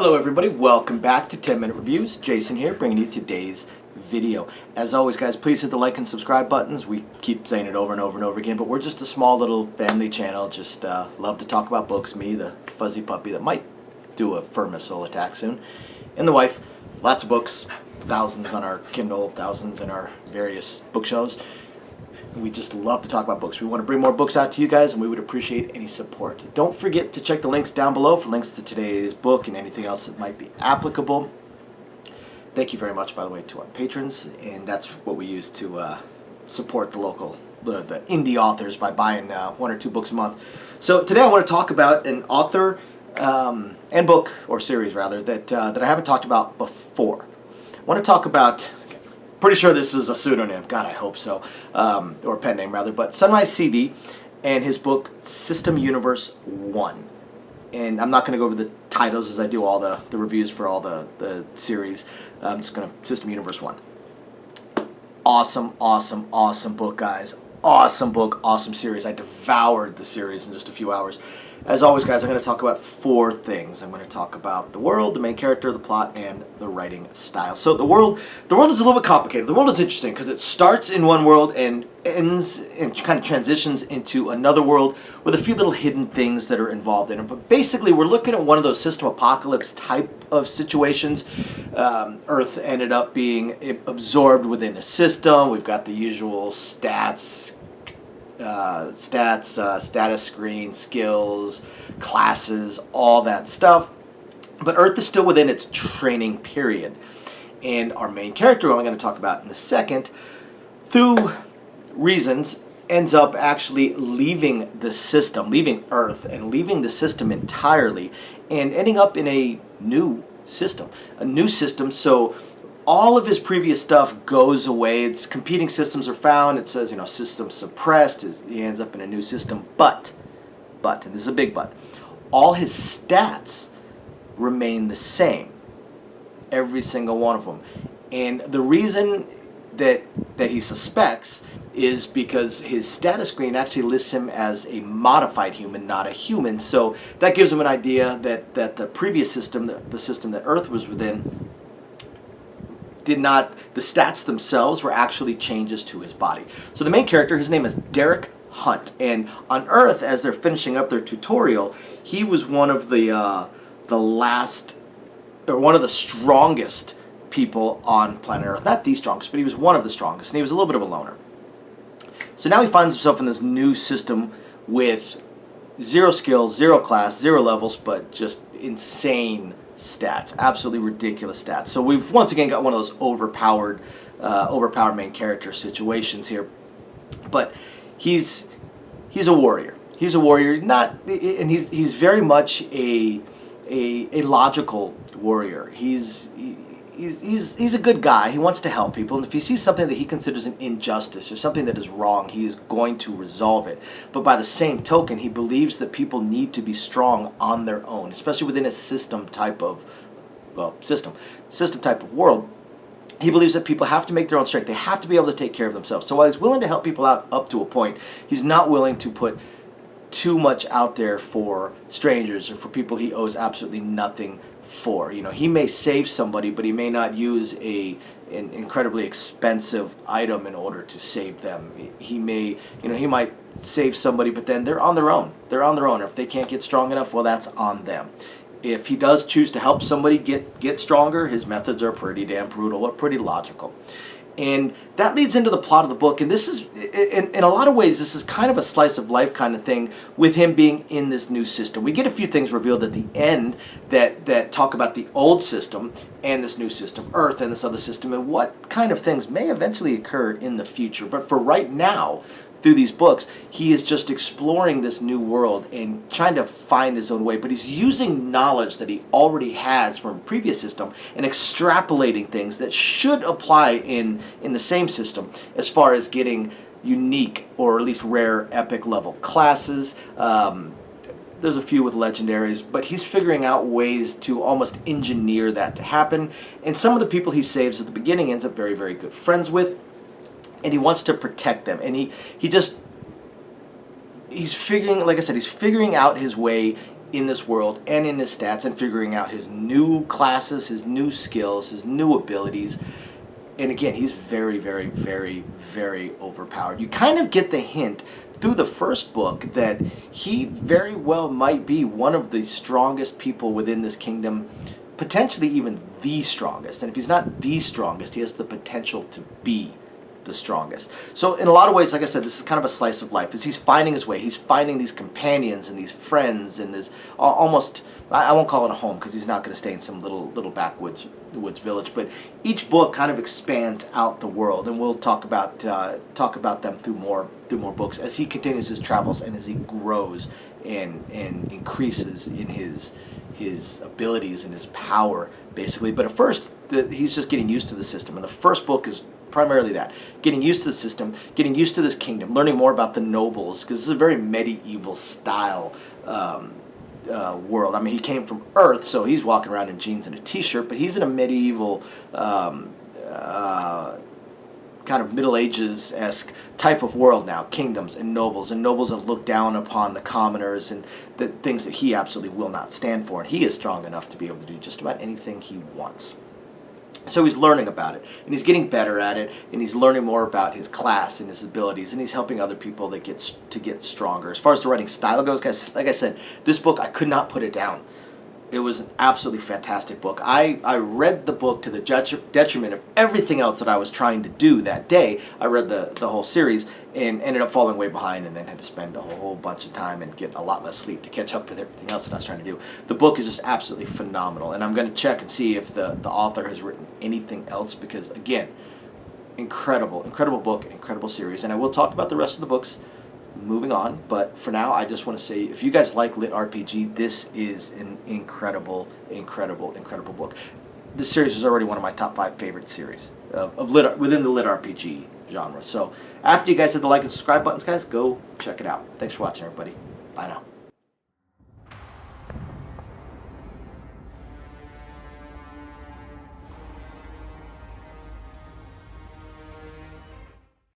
Hello everybody, welcome back to 10 Minute Reviews. Jason here, bringing you today's video. As always guys, please hit the like and subscribe buttons. We keep saying it over and over and over again, but we're just a small little family channel. Just love to talk about books. Me, the fuzzy puppy that might do a fur missile attack soon, and the wife. Lots of books, thousands on our Kindle, thousands in our various bookshelves. We just love to talk about books. We want to bring more books out to you guys, and we would appreciate any support. Don't forget to check the links down below for links to today's book and anything else that might be applicable. Thank you very much, by the way, to our patrons, and that's what we use to support the local, the indie authors by buying one or two books a month. So today I want to talk about an author and book, or series rather, that I haven't talked about before. I want to talk about... Pretty sure this is a pseudonym. God, I hope so. Or a pen name, rather. But SunriseCV and his book, System Universe 1. And I'm not going to go over the titles as I do all the reviews for all the series. I'm just going to... System Universe 1. Awesome, awesome, awesome book, guys. Awesome book, awesome series. I devoured the series in just a few hours. As always, guys, I'm going to talk about four things. I'm going to talk about the world, the main character, the plot, and the writing style. So the world is a little bit complicated. The world is interesting because it starts in one world and ends and kind of transitions into another world with a few little hidden things that are involved in it. But basically, we're looking at one of those system apocalypse type of situations. Earth ended up being absorbed within a system. We've got the usual status screen, skills, classes, all that stuff. But Earth is still within its training period. And our main character, who I'm going to talk about in a second, through reasons, ends up actually leaving the system, leaving Earth, and leaving the system entirely, and ending up in a new system. So all of his previous stuff goes away. It's competing systems are found. It says, system suppressed. He ends up in a new system. But, and this is a big but, all his stats remain the same. Every single one of them. And the reason that he suspects is because his status screen actually lists him as a modified human, not a human. So that gives him an idea that the previous system, the system that Earth was within, the stats themselves were actually changes to his body. So the main character, his name is Derek Hunt, and on Earth, as they're finishing up their tutorial, he was one of the strongest people on planet Earth. Not the strongest, but he was one of the strongest, and he was a little bit of a loner. So now he finds himself in this new system with zero skills, zero class, zero levels, but just insane stats, absolutely ridiculous stats. So we've once again got one of those overpowered main character situations here. But he's a warrior. He's a warrior, and he's very much a logical warrior. He's a good guy. He wants to help people, and if he sees something that he considers an injustice or something that is wrong, he is going to resolve it. But by the same token, he believes that people need to be strong on their own, especially within a system type of world. He believes that people have to make their own strength. They have to be able to take care of themselves. So while he's willing to help people out up to a point, he's not willing to put too much out there for strangers or for people he owes absolutely nothing for. He may save somebody, but he may not use an incredibly expensive item in order to save them. He might save somebody, but then they're on their own. If they can't get strong enough, well, that's on them. If he does choose to help somebody get stronger, his methods are pretty damn brutal, but pretty logical. And that leads into the plot of the book, and this is, in a lot of ways, this is kind of a slice of life kind of thing with him being in this new system. We get a few things revealed at the end that talk about the old system and this new system, Earth, and this other system, and what kind of things may eventually occur in the future. But for right now, through these books, he is just exploring this new world and trying to find his own way. But he's using knowledge that he already has from a previous system and extrapolating things that should apply in the same system as far as getting unique or at least rare epic level classes. There's a few with legendaries, but he's figuring out ways to almost engineer that to happen. And some of the people he saves at the beginning ends up very, very good friends with. And he wants to protect them, and he's figuring, like I said, he's figuring out his way in this world and in his stats and figuring out his new classes, his new skills, his new abilities. And again, he's very, very, very, very overpowered. You kind of get the hint through the first book that he very well might be one of the strongest people within this kingdom, potentially even the strongest. And if he's not the strongest, he has the potential to be the strongest. So in a lot of ways, like I said, this is kind of a slice of life. As he's finding his way, he's finding these companions and these friends and this almost, I won't call it a home because he's not going to stay in some little backwoods village, but each book kind of expands out the world, and we'll talk about them through more books as he continues his travels and as he grows and increases in his abilities and his power, basically. But at first, he's just getting used to the system, and the first book is primarily that, getting used to the system, getting used to this kingdom, learning more about the nobles, because this is a very medieval style world. I mean, he came from Earth, so he's walking around in jeans and a t-shirt, but he's in a medieval kind of Middle Ages-esque type of world now, kingdoms and nobles that look down upon the commoners and the things that he absolutely will not stand for, and he is strong enough to be able to do just about anything he wants. So he's learning about it, and he's getting better at it, and he's learning more about his class and his abilities, and he's helping other people that get stronger. As far as the writing style goes, guys, like I said, this book, I could not put it down. It was an absolutely fantastic book. I read the book to the detriment of everything else that I was trying to do that day. I read the whole series and ended up falling way behind, and then had to spend a whole bunch of time and get a lot less sleep to catch up with everything else that I was trying to do. The book is just absolutely phenomenal, and I'm going to check and see if the author has written anything else, because, again, incredible book, incredible series. And I will talk about the rest of the books moving on, but for now, I just want to say, if you guys like lit RPG, this is an incredible book. This series is already one of my top 5 favorite series within the lit RPG genre. So after you guys hit the like and subscribe buttons, guys, go check it out. Thanks for watching, everybody. Bye now.